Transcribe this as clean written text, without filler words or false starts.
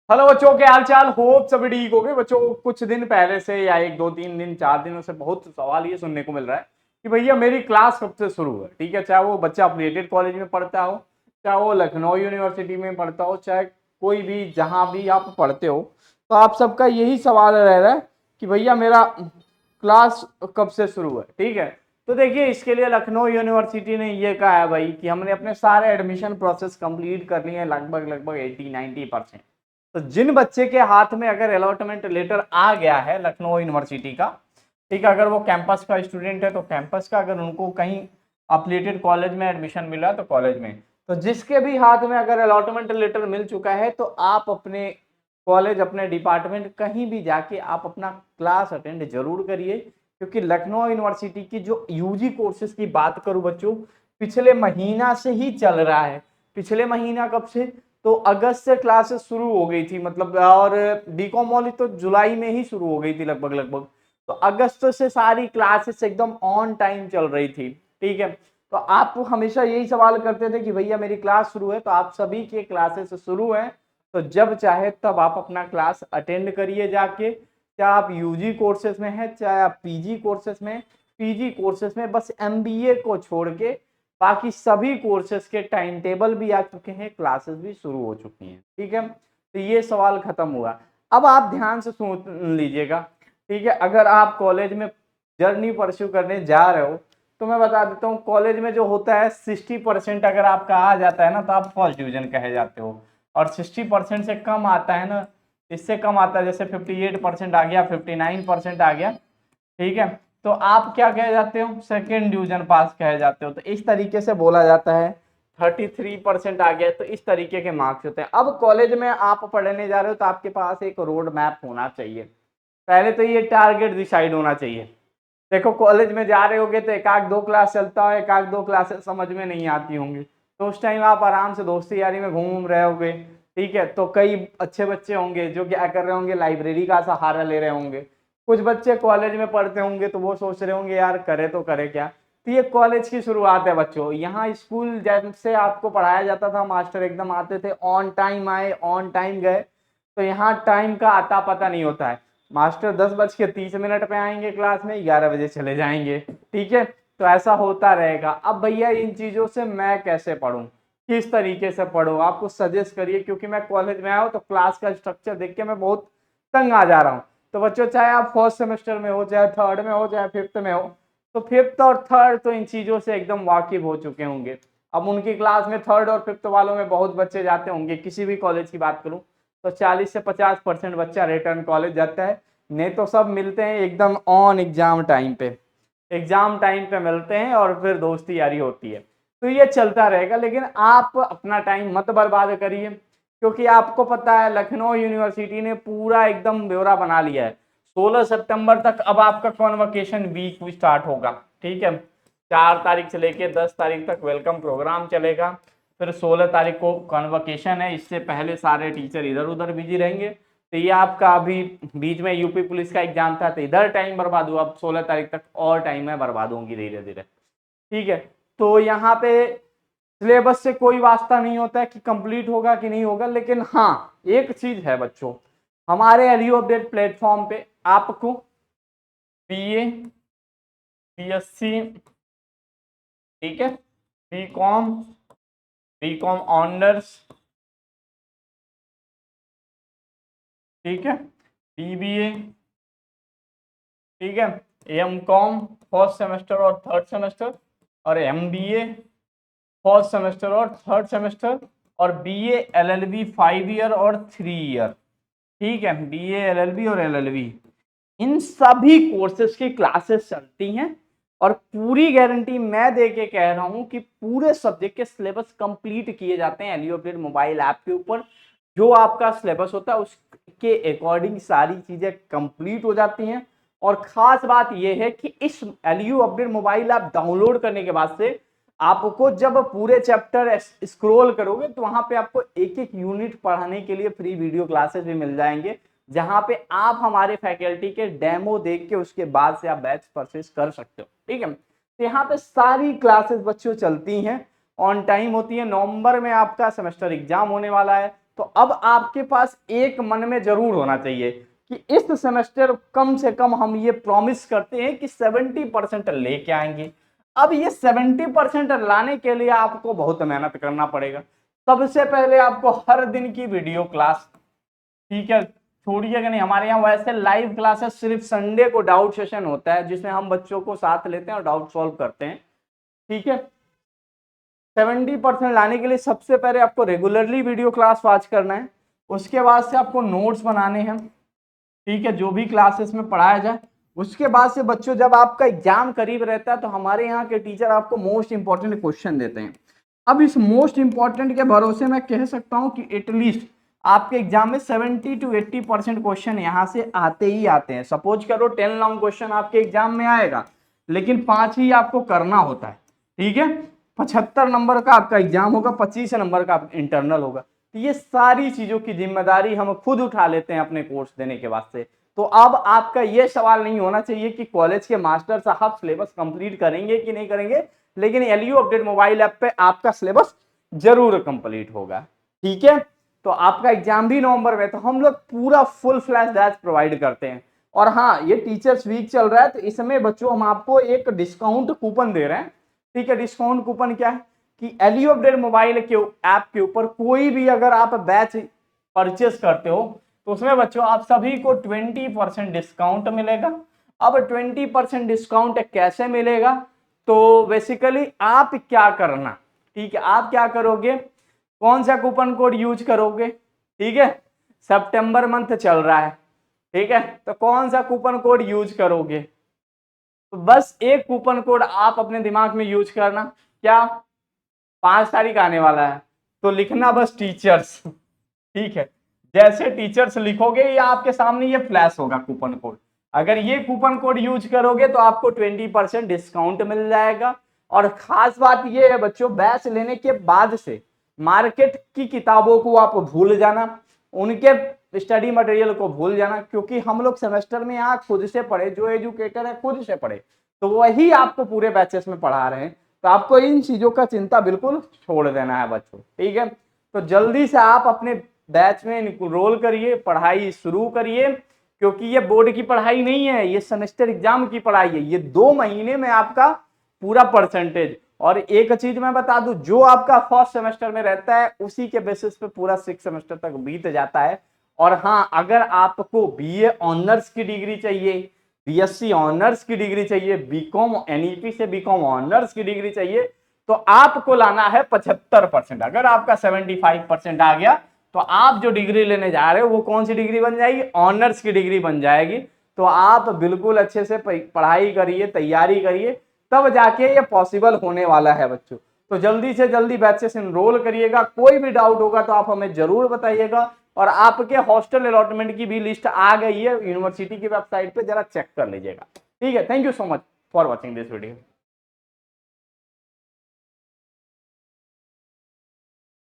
Hello बच्चों, के हाल चाल। होप सभी ठीक हो गए बच्चों। कुछ दिन पहले से या एक दो तीन दिन 4 दिनों से बहुत सवाल ये सुनने को मिल रहा है कि भैया मेरी क्लास कब से शुरू है। ठीक है, चाहे वो बच्चा अफिलिएटेड कॉलेज में पढ़ता हो, चाहे वो लखनऊ यूनिवर्सिटी में पढ़ता हो, चाहे कोई भी जहाँ भी आप पढ़ते हो, तो आप सबका यही सवाल रह रहा है कि भैया मेरा क्लास कब से शुरू है। ठीक है, तो देखिए इसके लिए लखनऊ यूनिवर्सिटी ने ये कहा है भाई कि हमने अपने सारे एडमिशन प्रोसेस कंप्लीट कर लिए हैं, लगभग लगभग 80-90%। तो जिन बच्चे के हाथ में अगर अलॉटमेंट लेटर आ गया है लखनऊ यूनिवर्सिटी का, ठीक है, अगर वो कैंपस का स्टूडेंट है तो कैंपस का, अगर उनको कहीं अफिलिएटेड कॉलेज में एडमिशन मिला तो कॉलेज में, तो जिसके भी हाथ में अगर अलॉटमेंट लेटर मिल चुका है तो आप अपने कॉलेज, अपने डिपार्टमेंट कहीं भी जाके आप अपना क्लास अटेंड जरूर करिए। क्योंकि लखनऊ यूनिवर्सिटी की जो यूजी कोर्सेज की बात करूं बच्चों, पिछले महीना से ही चल रहा है। पिछले महीना कब से? तो अगस्त से क्लासेस शुरू हो गई थी, मतलब, और बीकॉम वाली तो जुलाई में ही शुरू हो गई थी लगभग लगभग। तो अगस्त से सारी क्लासेस एकदम ऑन टाइम चल रही थी। ठीक है, तो आप हमेशा यही सवाल करते थे कि भैया मेरी क्लास शुरू है, तो आप सभी के क्लासेस शुरू है, तो जब चाहे तब आप अपना क्लास अटेंड करिए जाके। चाहे आप यूजी कोर्सेज में हैं, चाहे आप पीजी कोर्सेज में। पीजी कोर्सेज में बस एमबीए को छोड़ के बाकी सभी कोर्सेज के टाइम टेबल भी आ चुके हैं, क्लासेस भी शुरू हो चुकी हैं। ठीक है, तो ये सवाल खत्म हुआ। अब आप ध्यान से सुन लीजिएगा। ठीक है, अगर आप कॉलेज में जर्नी परस्यू करने जा रहे हो, तो मैं बता देता हूँ कॉलेज में जो होता है 60% अगर आपका आ जाता है ना तो आप फर्स्ट डिवीजन कहे जाते हो। और 60% से कम आता है ना, इससे कम आता है, जैसे 58% आ गया, 59% आ गया, ठीक है, तो आप क्या कहे जाते हो? सेकेंड डिवीजन पास कहे जाते हो। तो इस तरीके से बोला जाता है। 33% आ गया, तो इस तरीके के मार्क्स होते हैं। अब कॉलेज में आप पढ़ने जा रहे हो तो आपके पास एक रोड मैप होना चाहिए। पहले तो ये टारगेट डिसाइड होना चाहिए। देखो कॉलेज में जा रहे होगे तो एक आध दो क्लास चलता है, एक आध दो क्लासेस समझ में नहीं आती होंगी, तो उस टाइम आप आराम से दोस्ती यारी में घूम रहे होगे। ठीक है, तो कई अच्छे बच्चे होंगे जो क्या कर रहे होंगे, लाइब्रेरी का सहारा ले रहे होंगे। कुछ बच्चे कॉलेज में पढ़ते होंगे तो वो सोच रहे होंगे यार करे तो करे क्या। तो ये कॉलेज की शुरुआत है बच्चों। यहाँ स्कूल जैसे आपको पढ़ाया जाता था, मास्टर एकदम आते थे, ऑन टाइम आए ऑन टाइम गए। तो यहाँ टाइम का आता पता नहीं होता है। मास्टर 10:30 पे आएंगे क्लास में, 11 बजे चले जाएंगे। ठीक है, तो ऐसा होता रहेगा। अब भैया इन चीजों से मैं कैसे पढ़ूं, किस तरीके से पढूं, आप कुछ सजेस्ट करिए। क्योंकि मैं कॉलेज में आया हूं तो क्लास का स्ट्रक्चर देख के मैं बहुत तंग आ जा रहा हूं। तो बच्चों, चाहे आप फर्स्ट सेमेस्टर में हो, चाहे थर्ड में हो, चाहे फिफ्थ में हो, तो फिफ्थ और थर्ड तो इन चीजों से एकदम वाकिफ हो चुके होंगे। अब उनकी क्लास में थर्ड और फिफ्थ वालों में बहुत बच्चे जाते होंगे। किसी भी कॉलेज की बात करूं तो 40 से 50% बच्चा रिटर्न कॉलेज जाता है। नहीं तो सब मिलते हैं एकदम ऑन एग्जाम टाइम पे। एग्जाम टाइम पे मिलते हैं और फिर दोस्ती यारी होती है। तो ये चलता रहेगा, लेकिन आप अपना टाइम मत बर्बाद करिए। क्योंकि आपको पता है लखनऊ यूनिवर्सिटी ने पूरा एकदम ब्यौरा बना लिया है। 16 सितंबर तक अब आपका कॉन्वोकेशन वीक स्टार्ट होगा। ठीक है, 4 तारीख से लेके 10 तारीख तक वेलकम प्रोग्राम चलेगा। फिर 16 तारीख को कॉन्वोकेशन है। इससे पहले सारे टीचर इधर उधर बिजी रहेंगे। तो ये आपका अभी बीच में यूपी पुलिस का एग्जाम था तो इधर टाइम बर्बाद हुआ। अब 16 तारीख तक और टाइम में बर्बाद होंगी धीरे धीरे। ठीक है, तो यहाँ पे सिलेबस से कोई वास्ता नहीं होता है कि कंप्लीट होगा कि नहीं होगा। लेकिन हाँ, एक चीज है बच्चों, हमारे एलियो अपडेट प्लेटफॉर्म पे आपको बीए, बीएससी, ठीक है, बीकॉम, बीकॉम ऑनर्स, ठीक है, बीबीए, ठीक है, एम कॉम फर्स्ट सेमेस्टर और थर्ड सेमेस्टर, और एमबीए फर्स्ट सेमेस्टर और थर्ड सेमेस्टर, और बीए एलएलबी 5 ईयर और 3 ईयर। ठीक है, बीए एलएलबी और एलएलबी, इन सभी कोर्सेज की क्लासेस चलती हैं। और पूरी गारंटी मैं दे के कह रहा हूं कि पूरे सब्जेक्ट के सिलेबस कंप्लीट किए जाते हैं एलियो अपडेट मोबाइल ऐप के ऊपर। जो आपका सिलेबस होता है उसके अकॉर्डिंग सारी चीजें कंप्लीट हो जाती हैं। और खास बात यह है कि इस एलियो अपडेट मोबाइल ऐप डाउनलोड करने के बाद से आपको जब पूरे चैप्टर स्क्रॉल करोगे तो वहां पे आपको एक एक यूनिट पढ़ाने के लिए फ्री वीडियो क्लासेस भी मिल जाएंगे, जहां पे आप हमारे फैकल्टी के डेमो देख के उसके बाद से आप बैच परचेस कर सकते हो। ठीक है, तो यहाँ पे सारी क्लासेस बच्चों चलती हैं, ऑन टाइम होती है। नवंबर में आपका सेमेस्टर एग्जाम होने वाला है। तो अब आपके पास एक मन में जरूर होना चाहिए कि इस सेमेस्टर कम से कम हम ये प्रॉमिस करते हैं कि 70% लेके आएंगे। अब ये 70% लाने के लिए आपको बहुत मेहनत करना पड़ेगा। सबसे पहले आपको हर दिन की वीडियो क्लास, ठीक है, छोड़िएगा नहीं। हमारे यहाँ वैसे लाइव क्लासेस सिर्फ संडे को डाउट सेशन होता है जिसमें हम बच्चों को साथ लेते हैं और डाउट सॉल्व करते हैं, ठीक है। 70% लाने के लिए सबसे पहले आपको रेगुलरली वीडियो क्लास वॉच करना है, उसके बाद से आपको नोट्स बनाने हैं, ठीक है, जो भी क्लासेस में पढ़ाया जाए। उसके बाद से बच्चों जब आपका एग्जाम करीब रहता है तो हमारे यहाँ के टीचर आपको मोस्ट इंपॉर्टेंट क्वेश्चन देते हैं। अब इस मोस्ट इंपॉर्टेंट के भरोसे मैं कह सकता हूँ कि एटलीस्ट आपके एग्जाम में 70 to 80% क्वेश्चन यहाँ से आते ही आते हैं। सपोज करो 10 लॉन्ग क्वेश्चन आपके एग्जाम में आएगा, लेकिन 5 ही आपको करना होता है, ठीक है। 75 नंबर का आपका एग्जाम होगा, 25 नंबर का इंटरनल होगा। तो ये सारी चीजों की जिम्मेदारी हम खुद उठा लेते हैं अपने कोर्स देने के वास्ते। तो अब आपका ये सवाल नहीं होना चाहिए कि कॉलेज के मास्टर साहब सिलेबस कंप्लीट करेंगे कि नहीं करेंगे, लेकिन एलयू अपडेट मोबाइल ऐप पे आपका सिलेबस जरूर कंप्लीट होगा, ठीक है। तो आपका एग्जाम भी नवंबर में, तो हम लोग पूरा फुल फ्लैश बैच प्रोवाइड करते हैं। और हाँ, ये टीचर्स वीक चल रहा है तो इसमें बच्चों हम आपको एक डिस्काउंट कूपन दे रहे हैं, ठीक है। डिस्काउंट कूपन क्या है कि एलयू अपडेट मोबाइल के ऐप के ऊपर कोई भी अगर आप बैच परचेस करते हो तो उसमें बच्चों आप सभी को 20% डिस्काउंट मिलेगा। अब 20% डिस्काउंट कैसे मिलेगा, तो बेसिकली आप क्या करना, ठीक है, आप क्या करोगे, कौन सा कूपन कोड यूज करोगे, ठीक है। सितंबर मंथ चल रहा है, ठीक है, तो कौन सा कूपन कोड यूज करोगे, तो बस एक कूपन कोड आप अपने दिमाग में यूज करना। क्या, 5 तारीख आने वाला है तो लिखना बस टीचर्स, ठीक है। जैसे टीचर्स लिखोगे ये आपके सामने ये फ्लैश होगा कूपन कोड। अगर ये कूपन कोड यूज करोगे तो आपको 20% डिस्काउंट मिल जाएगा। और खास बात ये है बच्चों, बैच लेने के बाद से मार्केट की किताबों को आप भूल जाना, उनके स्टडी मटेरियल को भूल जाना, क्योंकि हम लोग सेमेस्टर में यहाँ खुद से पढ़े, जो एजुकेटर है खुद से पढ़े, तो वही आपको पूरे बैचेस में पढ़ा रहे हैं। तो आपको इन चीजों का चिंता बिल्कुल छोड़ देना है बच्चों, ठीक है। तो जल्दी से आप अपने बैच में इनरोल करिए, पढ़ाई शुरू करिए, क्योंकि ये बोर्ड की पढ़ाई नहीं है, ये सेमेस्टर एग्जाम की पढ़ाई है। ये 2 महीने में आपका पूरा परसेंटेज। और एक चीज मैं बता दूं, जो आपका फर्स्ट सेमेस्टर में रहता है उसी के बेसिस पे पूरा 6 सेमेस्टर तक बीत जाता है। और हाँ, अगर आपको बीए ऑनर्स की डिग्री चाहिए, बीएससी ऑनर्स की डिग्री चाहिए, बीकॉम एनईपी से बीकॉम ऑनर्स की डिग्री चाहिए, तो आपको लाना है 75%। अगर आपका 75% आ गया तो आप जो डिग्री लेने जा रहे हो वो कौन सी डिग्री बन जाएगी, ऑनर्स की डिग्री बन जाएगी। तो आप बिल्कुल अच्छे से पढ़ाई करिए, तैयारी करिए, तब जाके ये पॉसिबल होने वाला है बच्चों। तो जल्दी से जल्दी बैचेस एनरोल करिएगा। कोई भी डाउट होगा तो आप हमें जरूर बताइएगा। और आपके हॉस्टल अलॉटमेंट की भी लिस्ट आ गई है यूनिवर्सिटी की वेबसाइट पे, जरा चेक कर लीजिएगा, ठीक है। Thank you so much for watching this video.